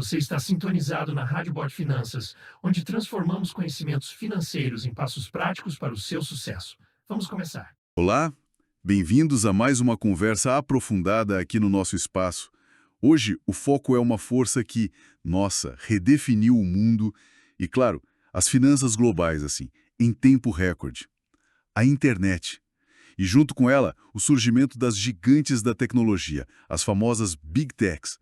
Você está sintonizado na Rádio Bot Finanças, onde transformamos conhecimentos financeiros em passos práticos para o seu sucesso. Vamos começar. Olá, bem-vindos a mais uma conversa aprofundada aqui no nosso espaço. Hoje, o foco é uma força que, nossa, redefiniu o mundo e, claro, as finanças globais, assim, em tempo recorde. A internet. E junto com ela, o surgimento das gigantes da tecnologia, as famosas Big Techs.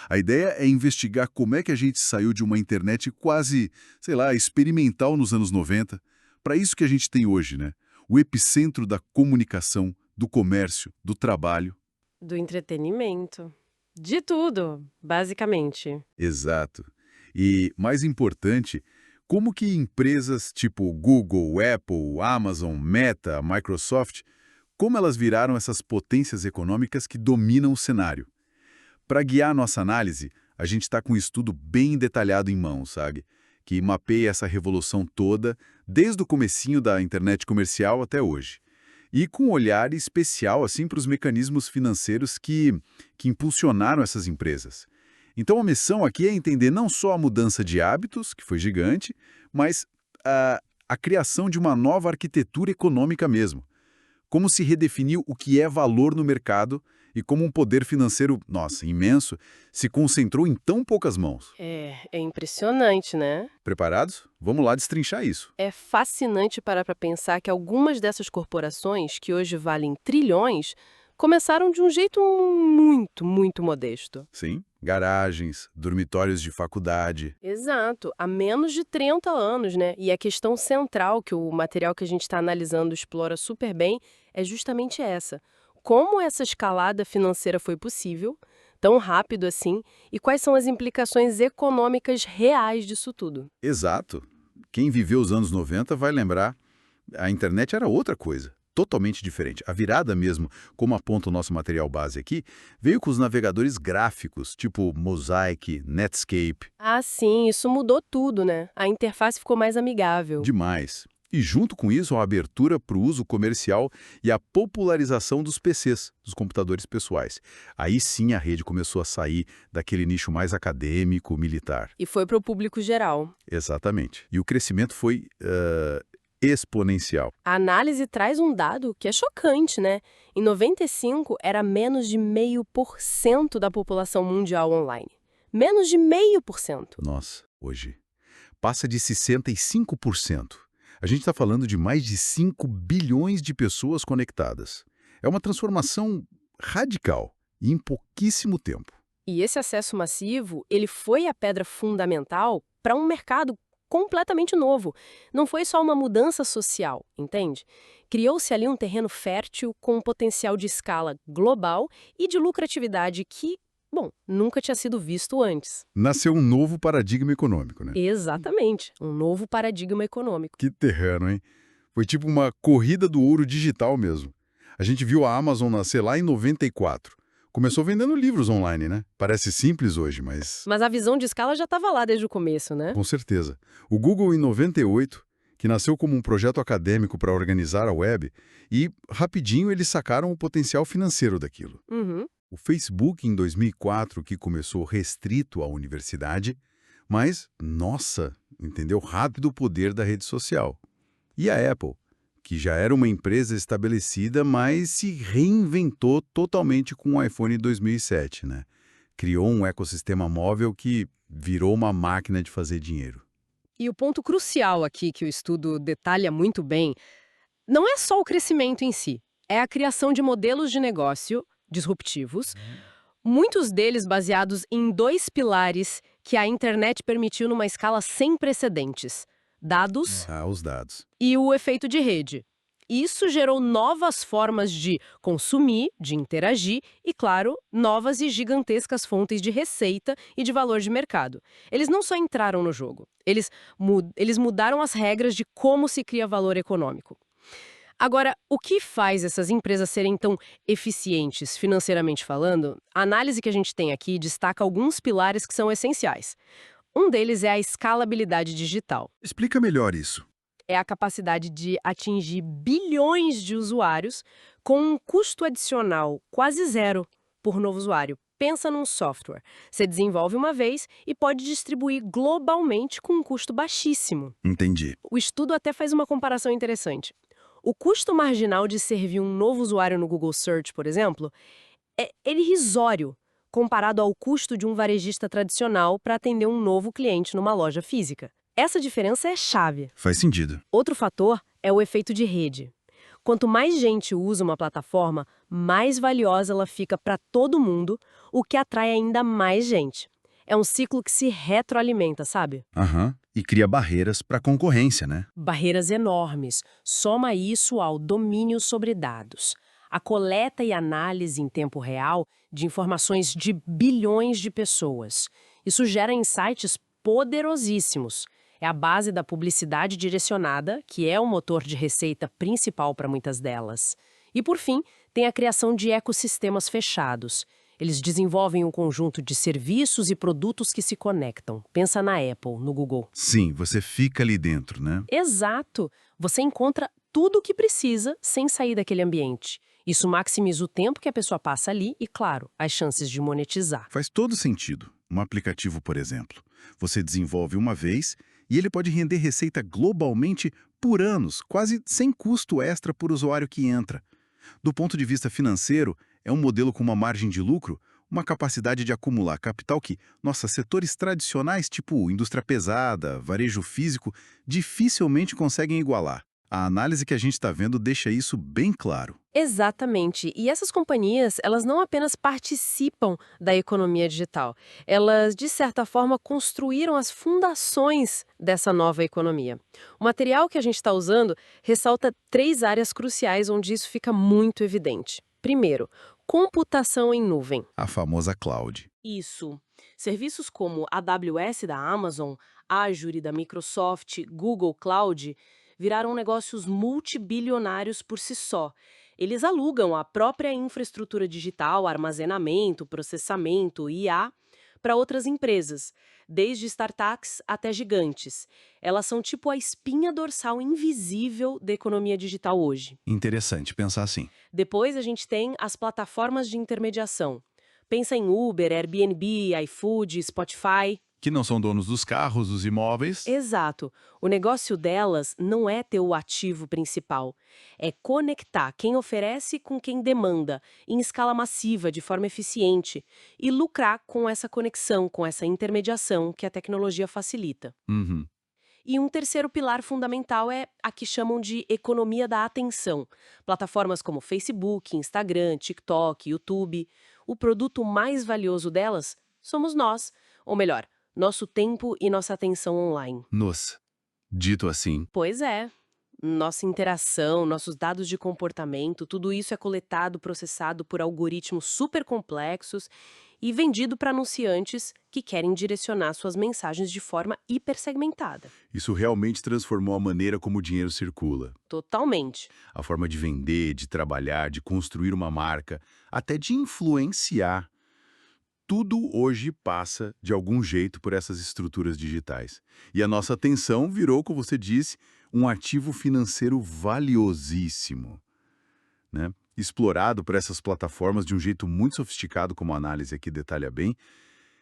A ideia é investigar como é que a gente saiu de uma internet quase, sei lá, experimental nos anos 90, para isso que a gente tem hoje, né? O epicentro da comunicação, do comércio, do trabalho. Do entretenimento. De tudo, basicamente. Exato. E, mais importante, como que empresas tipo Google, Apple, Amazon, Meta, Microsoft, como elas viraram essas potências econômicas que dominam o cenário? Para guiar nossa análise, a gente está com um estudo bem detalhado em mãos, sabe? Que mapeia essa revolução toda, desde o comecinho da internet comercial até hoje. E com um olhar especial assim, para os mecanismos financeiros que impulsionaram essas empresas. Então a missão aqui é entender não só a mudança de hábitos, que foi gigante, mas a criação de uma nova arquitetura econômica mesmo. Como se redefiniu o que é valor no mercado e como um poder financeiro, nossa, imenso, se concentrou em tão poucas mãos. É impressionante, né? Preparados? Vamos lá destrinchar isso. É fascinante parar para pensar que algumas dessas corporações, que hoje valem trilhões, começaram de um jeito muito modesto. Sim, garagens, dormitórios de faculdade. Exato, há menos de 30 anos, né? E a questão central que o material que a gente está analisando explora super bem é justamente essa. Como essa escalada financeira foi possível, tão rápido assim, e quais são as implicações econômicas reais disso tudo? Exato. Quem viveu os anos 90 vai lembrar, a internet era outra coisa, totalmente diferente. A virada mesmo, como aponta o nosso material base aqui, veio com os navegadores gráficos, tipo Mosaic, Netscape. Ah, sim, isso mudou tudo, né? A interface ficou mais amigável. Demais. E junto com isso, a abertura para o uso comercial e a popularização dos PCs, dos computadores pessoais. Aí sim a rede começou a sair daquele nicho mais acadêmico, militar. E foi para o público geral. Exatamente. E o crescimento foi exponencial. A análise traz um dado que é chocante, né? Em 95, era menos de 0,5% da população mundial online. Menos de 0,5%. Nossa, hoje passa de 65%. A gente está falando de mais de 5 bilhões de pessoas conectadas. É uma transformação radical e em pouquíssimo tempo. E esse acesso massivo, ele foi a pedra fundamental para um mercado completamente novo. Não foi só uma mudança social, entende? Criou-se ali um terreno fértil com um potencial de escala global e de lucratividade que, bom, nunca tinha sido visto antes. Nasceu um novo paradigma econômico, né? Exatamente, um novo paradigma econômico. Que terreno, hein? Foi tipo uma corrida do ouro digital mesmo. A gente viu a Amazon nascer lá em 94. Começou vendendo livros online, né? Parece simples hoje, mas Mas a visão de escala já estava lá desde o começo, né? com certeza. O Google em 98, que nasceu como um projeto acadêmico para organizar a web, e rapidinho eles sacaram o potencial financeiro daquilo. Uhum. O Facebook em 2004, que começou restrito à universidade, mas, nossa, entendeu rápido o poder da rede social. E a Apple, que já era uma empresa estabelecida, mas se reinventou totalmente com o iPhone 2007, né? Criou um ecossistema móvel que virou uma máquina de fazer dinheiro. E o ponto crucial aqui que o estudo detalha muito bem não é só o crescimento em si, é a criação de modelos de negócio disruptivos, muitos deles baseados em dois pilares que a internet permitiu numa escala sem precedentes: dados Ah, os dados. e o efeito de rede. Isso gerou novas formas de consumir, de interagir e, claro, novas e gigantescas fontes de receita e de valor de mercado. Eles não só entraram no jogo, eles mudaram as regras de como se cria valor econômico. Agora, o que faz essas empresas serem tão eficientes financeiramente falando? A análise que a gente tem aqui destaca alguns pilares que são essenciais. Um deles é a escalabilidade digital. Explica melhor isso. É a capacidade de atingir bilhões de usuários com um custo adicional quase zero por novo usuário. Pensa num software. Você desenvolve uma vez e pode distribuir globalmente com um custo baixíssimo. Entendi. O estudo até faz uma comparação interessante. O custo marginal de servir um novo usuário no Google Search, por exemplo, é irrisório comparado ao custo de um varejista tradicional para atender um novo cliente numa loja física. Essa diferença é chave. Faz sentido. Outro fator é o efeito de rede. Quanto mais gente usa uma plataforma, mais valiosa ela fica para todo mundo, o que atrai ainda mais gente. É um ciclo que se retroalimenta, sabe? Aham. E cria barreiras para concorrência, né? Barreiras enormes. Soma isso ao domínio sobre dados. A coleta e análise em tempo real de informações de bilhões de pessoas. Isso gera insights poderosíssimos. É a base da publicidade direcionada, que é o motor de receita principal para muitas delas. E, por fim, tem a criação de ecossistemas fechados. Eles desenvolvem um conjunto de serviços e produtos que se conectam. Pensa na Apple, no Google. Sim, você fica ali dentro, né? Exato! Você encontra tudo o que precisa sem sair daquele ambiente. Isso maximiza o tempo que a pessoa passa ali e, claro, as chances de monetizar. Faz todo sentido. Um aplicativo, por exemplo. Você desenvolve uma vez e ele pode render receita globalmente por anos, quase sem custo extra por usuário que entra. Do ponto de vista financeiro, é um modelo com uma margem de lucro, uma capacidade de acumular capital que, setores tradicionais, tipo indústria pesada, varejo físico, dificilmente conseguem igualar. A análise que a gente está vendo deixa isso bem claro. Exatamente. E essas companhias, elas não apenas participam da economia digital, elas, de certa forma, construíram as fundações dessa nova economia. O material que a gente está usando ressalta 3 áreas cruciais onde isso fica muito evidente. Primeiro, computação em nuvem. A famosa cloud. Isso. Serviços como a AWS da Amazon, Azure da Microsoft, Google Cloud viraram negócios multibilionários por si só. Eles alugam a própria infraestrutura digital, armazenamento, processamento, IA, para outras empresas, desde startups até gigantes. Elas são tipo a espinha dorsal invisível da economia digital hoje. Interessante pensar assim. Depois a gente tem as plataformas de intermediação. Pensa em Uber, Airbnb, iFood, Spotify. Que não são donos dos carros, dos imóveis. Exato. O negócio delas não é ter o ativo principal. É conectar quem oferece com quem demanda, em escala massiva, de forma eficiente, e lucrar com essa conexão, com essa intermediação que a tecnologia facilita. Uhum. E um terceiro pilar fundamental é a que chamam de economia da atenção. Plataformas como Facebook, Instagram, TikTok, YouTube. O produto mais valioso delas somos nós, ou melhor, nosso tempo e nossa atenção online. Nossa. Dito assim, Pois é. Nossa interação, nossos dados de comportamento, tudo isso é coletado, processado por algoritmos super complexos e vendido para anunciantes que querem direcionar suas mensagens de forma hipersegmentada. isso realmente transformou a maneira como o dinheiro circula. Totalmente. A forma de vender, de trabalhar, de construir uma marca, até de influenciar. Tudo hoje passa, de algum jeito, por essas estruturas digitais. E a nossa atenção virou, como você disse, um ativo financeiro valiosíssimo, né? Explorado por essas plataformas de um jeito muito sofisticado, como a análise aqui detalha bem.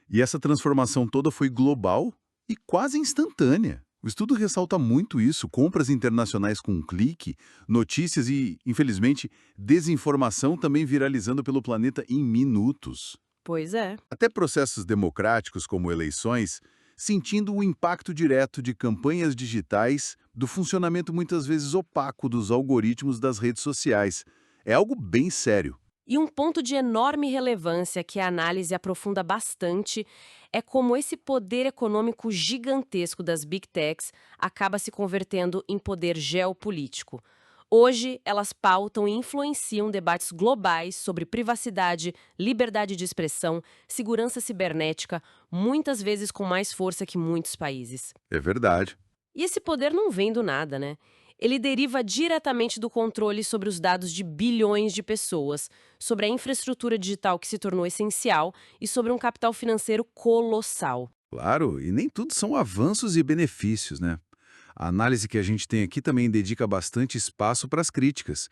E essa transformação toda foi global e quase instantânea. O estudo ressalta muito isso, compras internacionais com um clique, notícias e, infelizmente, desinformação também viralizando pelo planeta em minutos. Pois é. Até processos democráticos como eleições, sentindo o impacto direto de campanhas digitais, do funcionamento muitas vezes opaco dos algoritmos das redes sociais. É algo bem sério. E um ponto de enorme relevância que a análise aprofunda bastante é como esse poder econômico gigantesco das Big Techs acaba se convertendo em poder geopolítico. Hoje, elas pautam e influenciam debates globais sobre privacidade, liberdade de expressão, segurança cibernética, muitas vezes com mais força que muitos países. É verdade. E esse poder não vem do nada, né? Ele deriva diretamente do controle sobre os dados de bilhões de pessoas, sobre a infraestrutura digital que se tornou essencial e sobre um capital financeiro colossal. Claro, e nem tudo são avanços e benefícios, né? A análise que a gente tem aqui também dedica bastante espaço para as críticas.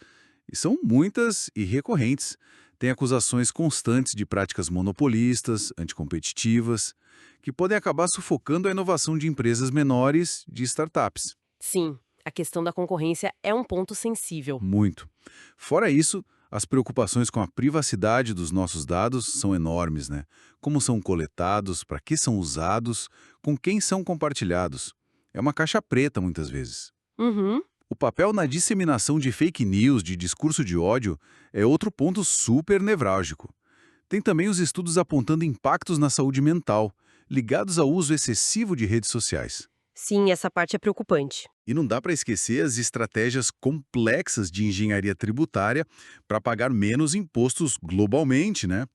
E são muitas e recorrentes. Tem acusações constantes de práticas monopolistas, anticompetitivas, que podem acabar sufocando a inovação de empresas menores, de startups. Sim, a questão da concorrência é um ponto sensível. Muito. Fora isso, as preocupações com a privacidade dos nossos dados são enormes, né? Como são coletados, para que são usados, com quem são compartilhados. É uma caixa preta, muitas vezes. Uhum. O papel na disseminação de fake news, de discurso de ódio, é outro ponto super nevrálgico. Tem também os estudos apontando impactos na saúde mental, ligados ao uso excessivo de redes sociais. Sim, essa parte é preocupante. E não dá para esquecer as estratégias complexas de engenharia tributária para pagar menos impostos globalmente, né?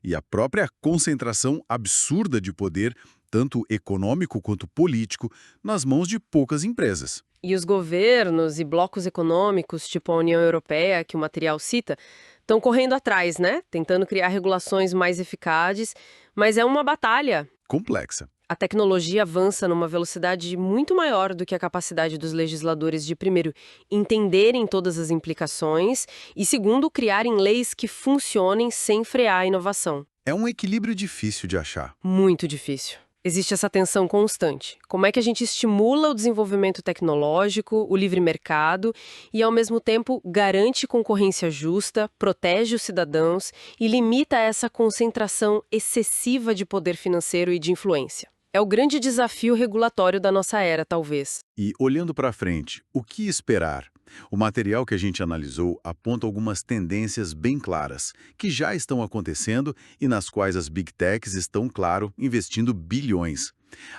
E a própria concentração absurda de poder, tanto econômico quanto político, nas mãos de poucas empresas. E os governos e blocos econômicos, tipo a União Europeia, que o material cita, estão correndo atrás, né? Tentando criar regulações mais eficazes, mas é uma batalha. Complexa. A tecnologia avança numa velocidade muito maior do que a capacidade dos legisladores de, primeiro, entenderem todas as implicações e, segundo, criarem leis que funcionem sem frear a inovação. É um equilíbrio difícil de achar. Muito difícil. Existe essa tensão constante. Como é que a gente estimula o desenvolvimento tecnológico, o livre mercado e, ao mesmo tempo, garante concorrência justa, protege os cidadãos e limita essa concentração excessiva de poder financeiro e de influência? É o grande desafio regulatório da nossa era, talvez. E, olhando para frente, o que esperar? O material que a gente analisou aponta algumas tendências bem claras, que já estão acontecendo e nas quais as Big Techs estão, claro, investindo bilhões.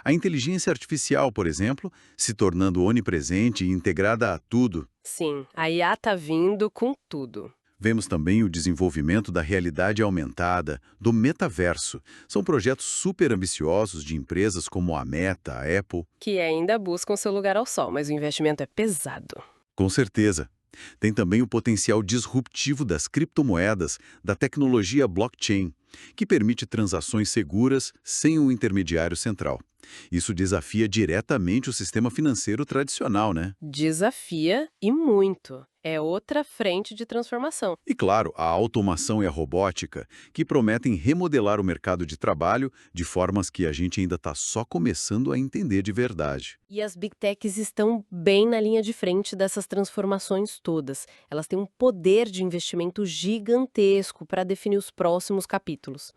A inteligência artificial, por exemplo, se tornando onipresente e integrada a tudo. Sim, a IA tá vindo com tudo. Vemos também o desenvolvimento da realidade aumentada, do metaverso. São projetos super ambiciosos de empresas como a Meta, a Apple. Que ainda buscam seu lugar ao sol, mas o investimento é pesado. Com certeza. Tem também o potencial disruptivo das criptomoedas, da tecnologia blockchain, que permite transações seguras sem um intermediário central. Isso desafia diretamente o sistema financeiro tradicional, né? Desafia e muito. É outra frente de transformação. E, claro, a automação e a robótica, que prometem remodelar o mercado de trabalho de formas que a gente ainda está só começando a entender de verdade. E as Big Techs estão bem na linha de frente dessas transformações todas. Elas têm um poder de investimento gigantesco para definir os próximos capítulos.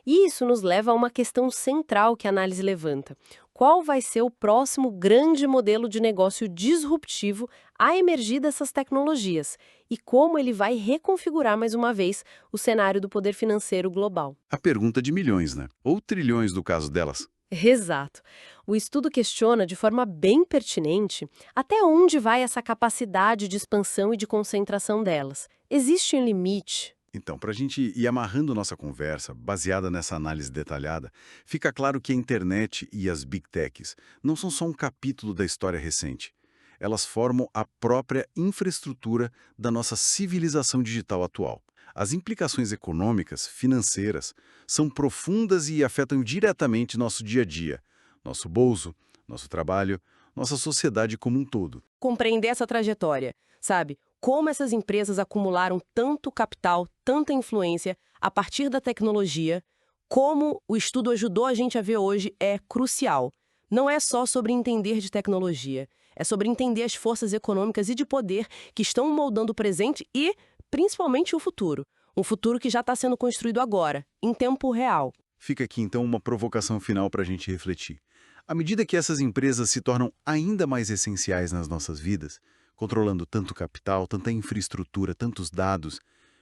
E isso nos leva a uma questão central que a análise levanta. Qual vai ser o próximo grande modelo de negócio disruptivo a emergir dessas tecnologias? E como ele vai reconfigurar mais uma vez o cenário do poder financeiro global? A pergunta de milhões, né? Ou trilhões do caso delas. Exato. O estudo questiona de forma bem pertinente até onde vai essa capacidade de expansão e de concentração delas. Existe um limite? Então, para a gente ir amarrando nossa conversa, baseada nessa análise detalhada, fica claro que a internet e as Big Techs não são só um capítulo da história recente. Elas formam a própria infraestrutura da nossa civilização digital atual. As implicações econômicas, financeiras, são profundas e afetam diretamente nosso dia a dia, nosso bolso, nosso trabalho, nossa sociedade como um todo. Compreender essa trajetória, sabe? Como essas empresas acumularam tanto capital, tanta influência a partir da tecnologia, como o estudo ajudou a gente a ver hoje é crucial. Não é só sobre entender de tecnologia, é sobre entender as forças econômicas e de poder que estão moldando o presente e, principalmente, o futuro. Um futuro que já está sendo construído agora, em tempo real. Fica aqui, então, uma provocação final para a gente refletir. À medida que essas empresas se tornam ainda mais essenciais nas nossas vidas, controlando tanto capital, tanta infraestrutura, tantos dados,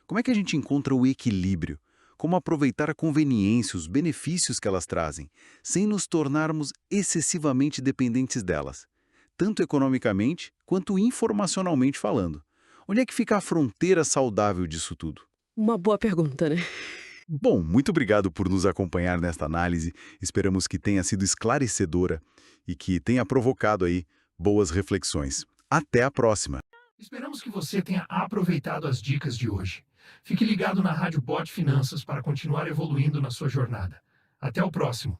como é que a gente encontra o equilíbrio? Como aproveitar a conveniência, os benefícios que elas trazem, sem nos tornarmos excessivamente dependentes delas, tanto economicamente quanto informacionalmente falando? Onde é que fica a fronteira saudável disso tudo? Uma boa pergunta, né? Bom, muito obrigado por nos acompanhar nesta análise. Esperamos que tenha sido esclarecedora e que tenha provocado aí boas reflexões. Até a próxima! Esperamos que você tenha aproveitado as dicas de hoje. Fique ligado na Rádio Bot Finanças para continuar evoluindo na sua jornada. Até o próximo!